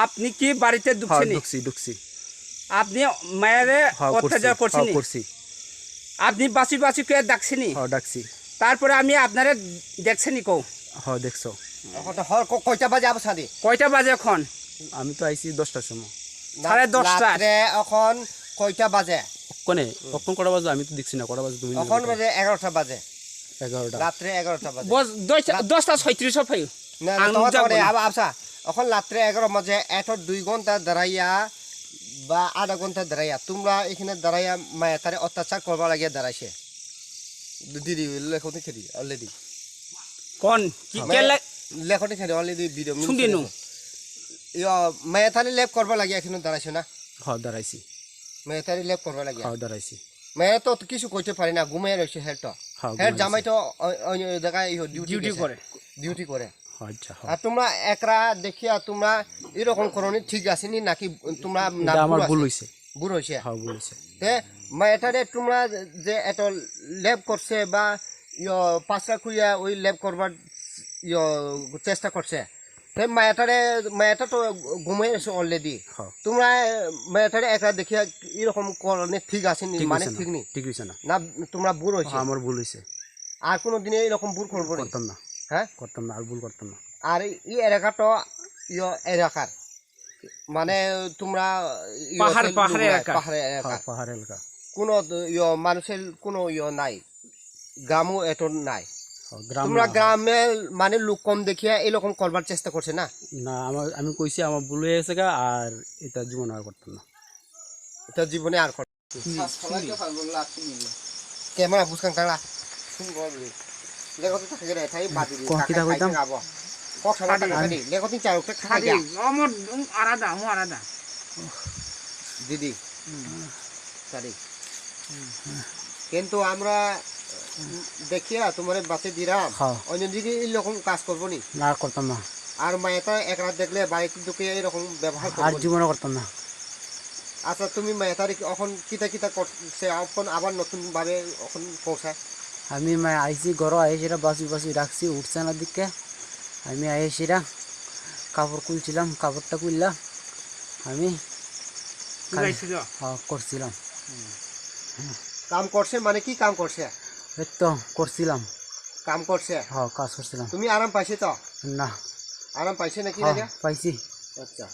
আপনি কি বাড়িতে ঢুকছেন? ঢুকছি আপনি মায়েরে অত্যাচার করছেন? করছি। আপনি বাঁচি বাঁচি কে ডাকছেনি? ডাকছি। তারপরে আমি আপনারে দেখছেনি কও? দেখছো। কয়টা বাজে আবার সাদি কয়টা বাজে এখন? আমি তো আইছি 10টার সময়। 10:30 এখন কয়টা বাজে? কোনে কখন কটা বাজে আমি তো দেখছি না। কটা বাজে তুমি? এখন বাজে 11টা বাজে। 11টা রাত্রে 11টা বাজে। 10:36 ফাই না আবসা এখন রাত্রে 11 বাজে। এত 2 ঘন্টা দাঁড়াইয়া বা আধা ঘন্টা দাঁড়াইয়া তোমরা এখানে দাঁড়াইয়া মায়ের তারে অত্যাচার করবার লাগিয়ে দাঁড়াইছে। দিদি লেখনি খেদি অলরেডি কোন কি কেলে লেখনি খেদি অলরেডি ভিডিও শুনিনু মায়ের তারে লেপ করবার লাগিয়ে এখানে দাঁড়াইছে না? দাঁড়াইছি। মায়ের তারে লেপ করবার লাগিয়ে দাঁড়াইছি। মেয়ে তো কিছু কইতে পারি না, ঘুমিয়ে রয়েছে। হেড জামাই তো অন্য জায়গায় ডিউটি করে। আর তোমরা একরা দেখিয়া তোমরা এরকম করনি ঠিক আছে নি নাকি? তোমরা আমার ভুল হইছে। ভুল হইছে। ভুল হইছে। তে মেয়েটারে তোমরা যে এত লেপ করছে বা পাঁচটা খুইয়া ওই লেপ করবার চেষ্টা করছে, মেয়েটা তো ঘুমিয়ে রয়েছে অলরেডি। তোমরা মেয়েটারে একরা দেখিয়া এরকম করনি ঠিক আছে নি মানে ঠিক নি? ঠিক হইছে না। না তোমরা ভুল হইছে? আমার ভুল হইছে। আর কোনোদিন এরকম ভুল করবো করতাম না। হ্যাঁ করতাম না, আর ভুল করতাম না। আর এই এলাকাটা এলাকার মানে তোমরা পাহাড় এলাকা, কোনো মানুষের কোনো নাই, গ্রামও এত নাই। গ্রাম তোমরা গ্রামের মানে লোক কম দেখিয়া এরকম করবার চেষ্টা করছে না? না, আমি কইছি আমার ভুল হয়ে গেছে গা, আর এটা জীবন আর করতাম না। এটা জীবনে আর ক্যামেরা বুঝকান কারা লেগতি থাকে রে তাই বাদি কিটা কইতাম কথা কাটি লেগতি চারুকে খাই আমার আলাদা দিদি কাটি। কিন্তু আমরা দেখিয়া তোমার বাতে দিলাম অন্যদিকে এরকম কাজ করবো নি? না, করতাম না। আর মায়েটা একরা দেখলে বাড়িতে ঢুকে এরকম ব্যবহার আর জীবনে করতাম না। আচ্ছা তুমি মায়েটার এখন কিতা করছে এখন আবার নতুন ভাবে এখন পৌঁছায়? আমি আইসি ঘর আইসিরা বাসি রাখছি, উঠছে না দিকে। আমি আইসিরা কাপড় খুলছিলাম, কাপড়টা খুললাম আমি করছিলাম। কাম করছে মানে কি কাম করছে? তো করছিলাম, কাম করছে। কাজ করছিলাম। তুমি আরাম পাইছে তো? না। আরাম পাইছে নাকি? পাইছি। আচ্ছা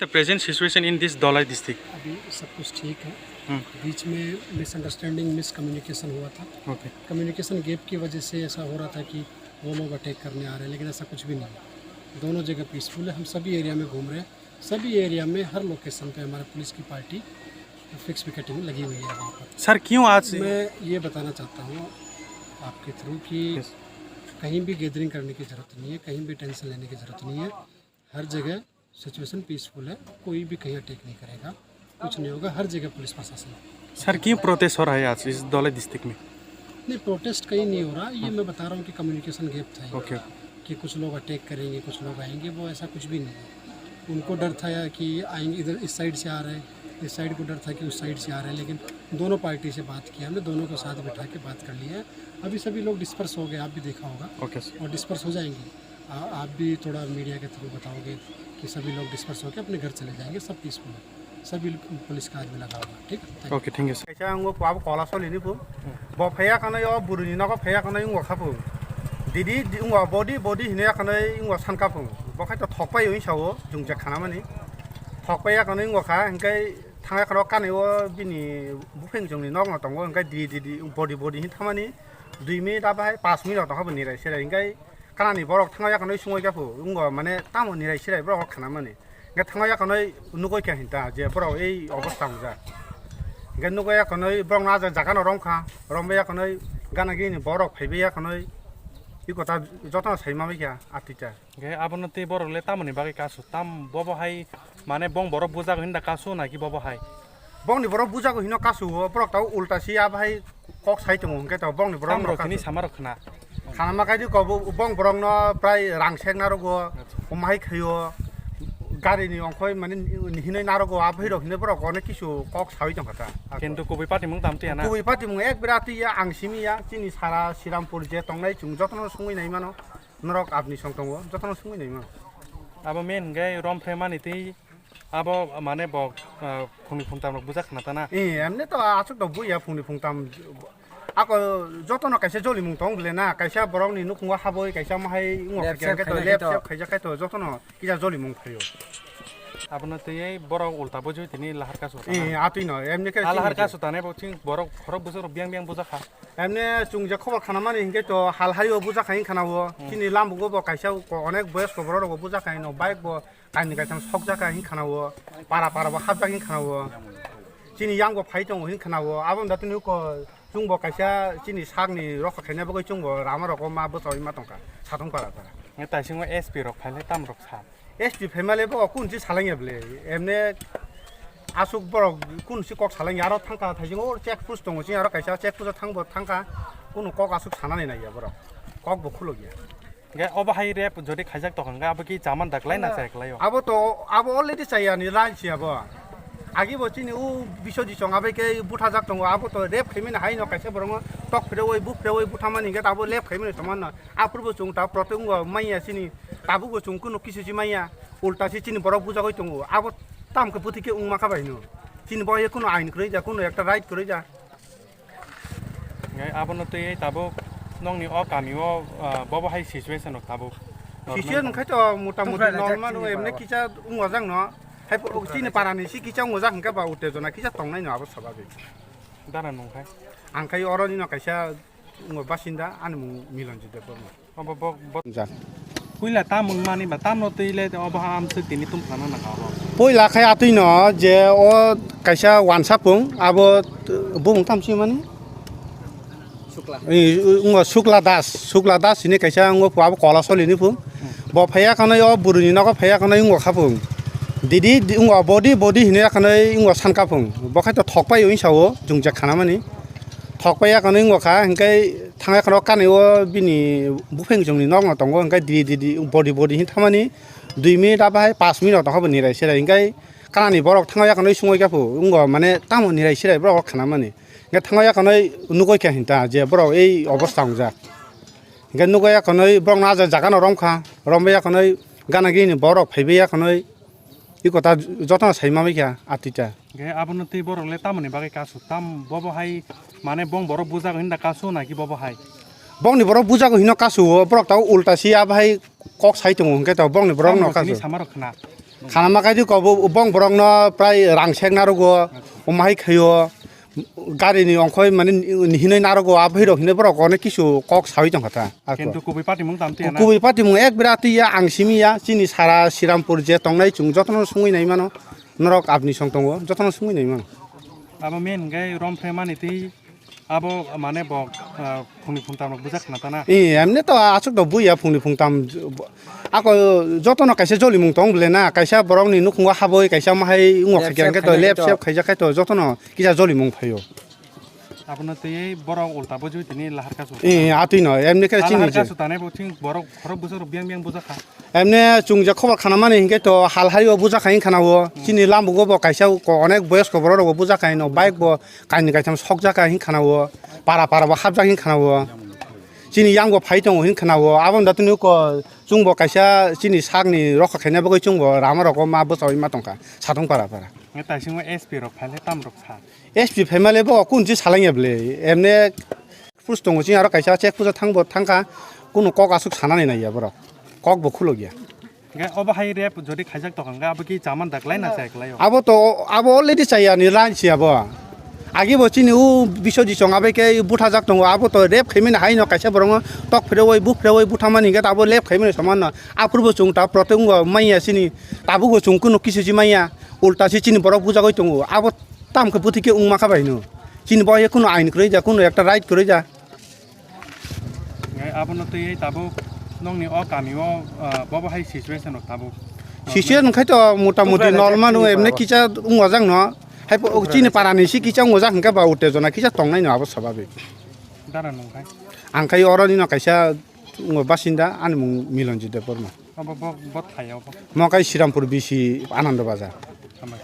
The present situation in this Dholai district? अभी सब कुछ ठीक है। बीच में मिसअंडरस्टैंडिंग मिसकम्युनिकेशन हुआ था। Okay. कम्युनिकेशन गैप की वजह से ऐसा हो रहा था कि वो लोग अटैक करने आ रहे हैं, लेकिन ऐसा कुछ भी नहीं है। दोनों जगह पीसफुल है। हम सभी एरिया में घूम रहे हैं। सभी एरिया में हर लोकेशन पे हमारे पुलिस की पार्टी फिक्स विकेटिंग लगी हुई है वहाँ पर। सर क्यों आज? मैं ये बताना चाहता हूँ आपके थ्रू कि कहीं भी गैदरिंग करने की ज़रूरत नहीं है, कहीं भी टेंशन लेने की ज़रूरत नहीं है। हर जगह सिचुएशन पीसफुल है, कोई भी कहीं अटैक नहीं करेगा, कुछ नहीं होगा। हर जगह पुलिस प्रशासन है। सर क्यों प्रोटेस्ट हो रहा है आज इस धौलाई डिस्ट्रिक्ट में? नहीं, प्रोटेस्ट कहीं नहीं हो रहा। ये मैं बता रहा हूँ कि कम्युनिकेशन गैप था। ओके। कि कुछ लोग अटैक करेंगे, कुछ लोग आएंगे, वो ऐसा कुछ भी नहीं है। उनको डर था कि आएंगे, इधर इस साइड से आ रहे हैं, इस साइड को डर था कि उस साइड से आ रहे हैं, लेकिन दोनों पार्टी से बात किया हमने, दोनों को साथ बिठा के बात कर लिया है। अभी सभी लोग डिस्पर्स हो गए, आप भी देखा होगा। Okay sir. और डिस्पर्स हो जाएंगे। आप भी थोड़ा मीडिया के थ्रू बताओगे कि सभी लोग डिस्पर्स होकर अपने घर चले जाएंगे, सब पीसफुल है, सभी पुलिस का आदमी लगा होगा। ठीक है, ओके, थैंक यू सर। ऐसा अंगो पाप कॉला सोली नहीं पो बफेया कने यो बुरुनी ना बफेया कने इंगो खापो दीदी इंगो बॉडी हिने कने इंगो सानका पो बखाय तो थकपाय यो सावो जुंजा खाना माने थकपाया कने इंगो खा इंकाय थांगा खरो काने वो बिनि बुफें जोंनि नग दंगो इंकाय दीदी बॉडी हिन थामानि 2 मिनिट आबाय 5 मिनिट तो हाबो निराय सेराय इंकाय कानानि बरक थांगा कने सुंगय गाफो इंगो माने तामो निराय सेराय बरक खाना माने इंकाय थांगा कने नुगय क्या हिनता जे बरक एई अवस्था हुजा इंकाय नुगय कने बरक ना जागा न रंखा रंबया कने गाना गिनि बरक फाइबया कने ই কথা যতন সাইমাবে গিয়া আতিটা গে আবনতি বরলে তামনি বাকি কাসু তাম ববহাই মানে বং বড় বুজা হিন্দা কাসু নাকি ববহাই bong ni borok buja ko hino kasu borok tau ulta si abai kok sai tung ke tau bong ni borok তাম no রখিনি kasu summer Khana khana ma kai di ko bong borok no prai rang sek na ro go omai khayo gari ni ongkhoi mane hinai na ro go abai ro hine borok one kisu kok sai tung kata কিন্তু কবি পাটি মুং তামতে না kui pati mung ek berati ya angsimi ya chini sara sirampur je tongnai chung jotono sungui nai mano norok apni song tongo jotono sungui nai mano আবো main গে রম ফ্রেমানি তি আবো মানে বক খুনি খুনতাম বুজা খনা তানা emne to achuk do buya phungni phungtam ako jotono kaisa joli mung tong ble na kaisa borok ni nukungwa haboi kaisa mahai ngok ke to lep sep khaija ke to jotono kija joli mung phayo আবনো তে এই বড় উল্টা বুঝুই তিনি লাহার Kasu atui no emne ke লাহার কাসু তানে বচিং বড় খরক বুঝর বিয়াং বিয়াং বুজা খা emne chungja khobar khanamani hinge to hal hario buja khain khanawo chini lambugo bo kaisa ko onek boyos ko borok buja khain no bike bo kaini kaisam sokja khain khanawo para para bo habja khain khanawo chini yang bo phai tong hin khanawo abon datunu ko chungbo kaisa chini sagni rokha khaina bo chungbo rama roko ma bo soi ma tongka satong para para งั้นแต่ชิงว่า SP รกไผเลยตามรกชา SP family bo kun chi salange ble emne asuk borok kun si kok salange aro thangka thaijing or check push tong chi aro kaisa check push thangbo thangka kun kok asuk sanane nai ya borok kok bo khulogia งั้นอบะไฮเรปযদি খাইจักตอกงาบกี้จามันดักไล่น่ะแซกไล่ abo already saya ni ran si abo agi bo chini u bisoji chong abe ke butha jak tong abo to rep khaimin hai no kaise borong tok frewoi bu frewoi buthamani ge abo lep khaimin saman na apurbo chung ta proteng maiya chini tabu go chung kuno kisu ji maiya ulta si chini borok buja goi tong abo tam ke puti ke ungma ka bai no chini boye kuno ain kroi ja kuno ekta right kroi ja งั้นอาบนตีตาบุน้องนี่ออกามีว่าบ่ให้สิช่วยสนุกตาบุ sisian khai to motamuti normal emne kicha ungwa jang no hai chini parani si kicha ungwa jang ka ba utejona kicha tongnai no abo sababe ด้านนั้นมงไผ angkai oroni no kaisa ungwa basinda an mung milonji de borno บ่บ่ ja คุยละตามมึงมานี่บ่ตามนตีเลยแต่อบหามซึกตินี่ตุ้มพานันน่ะเขา poila khai atui no je o kaisa wansapung abo bung tamsi mani ungwa sukla das ini kaisa ungwa abo kola soli ni pung bo phaya kana yo buruni no ko phaya kana ungwa khapung didi ungwa body hine kana ungwa sanka pung bo khai to thokpai oi sawo jungja khana mani thokpai kana ungwa kha hingkai thanga kana kane o bini bufeng jongni nok no tongo hingkai didi body hin thamani 2 minute abai 5 minute to habani rai serai hingkai kanani borok thanga kana sungoi kapu ungwa mane tamoni rai serai borok khana mani nge thanga kana nugoi kya hinta je borok ei obostha ongja nge nugoi kana borok na jaga no romkha rombeya kana gana gini borok phaibeya kana ই কথা যতন সাইমাবে কিয়া আতিটা งั้นอาบนตีบ่เลยตามนี่বাকি কাসু তামบ่ให้মানে বং বড় বুজা Hinda Kasu নাকিบ่ให้ bong ni borok buja ko hino kasu borok tau ulta si abai kok sai tung ke tau bong ni borok no kasu นี่সামার Khana khana ma kai di ko bong borok no prai rang sek na ro go omai khayo gari ni ongkhoi mane hinai na ro go abai ro hine borok one kisu kok sai tung kata কিন্তু কবি পাটি মুং তামতে না กูbi pati mung ek berati ya angsimi ya chini sara sirampur je tongnai chung jotono sungui nai mano norok apni song tongo jotono sungui nai mano อาบমেন গে রম ফ্রেমানি তি আবো মানে বক খুনি খুনতাম বুজা খনা তানা emne to achuk do buya phungni phungtam ako jotono kaisa joli mung tong ble na kaisa borok ni nukungwa haboi kaisa mahai ungwa khakyan ke to lep sep khaija ke to jotono kija joli mung phayo อาบนตีบรอุลตาบุจุตินี่ลาหารกัส atui no emne ke ลา chini หาร je กัสตานี่บุชิงบรขรบบุษรเบียงเบียงบุษขา emne chungja khobar khanamani hinge to hal hario buja khain khanawo chini lambugo bo kaisa ko onek boyos ko borok bo buja khain no bike bo kaini kaisam sokja ka hin khanawo para para bo habja hin khanawo chini yang bo phai tong hin khanawo abon datunu ko chungbo kaisa chini sagni rokha khaina bo chungbo rama roko ma bo soi ma tongka satong para para งั้นแต่ชิงว่า SP รกไผเลยตามรกชา SP family bo kun chi salange ble emne push tong chi aro kaisa check puja thangbo thangka kuno kok asuk sanane nai ya borok kok bo khulogia งั้นอบะไฮเรปযদি খাইจักตอกงาบกี้จามันดักไล่น่ะแซกไล่ abo already saya ni ran si abo agi bo chini u bisoji chong abe ke butha jak tong abo to rep khaimin hai no kaisa borong tok frewoi bu frewoi buthamani ge abo lep khaimin saman na apurbo chung ta proteng maiya chini tabu go chung kuno kisu ji maiya ulta si chini borok buja goi tong abo tam ke puti ke ungma ka bai no chini boye kuno ain kroi ja kuno ekta right kroi ja งั้นอ abono to ei tabo nongni o kamio bobo hai situation ok tabo situation খাইতো মোটামুটি normal এমনি কিছা উঙজাং ন high চিনি পাৰানি C কিছা উঙজাং Hakka বা উত্তেজনা কিছা টংনাই নহাব স্বাভাৱিক dara nongkai आंखाय अरनि न कायसा बासिन्दा आनि मुं Milanjit Barma abo bot khaya abo मकाय श्रीरामपुर बिसि आनन्द बाजार samai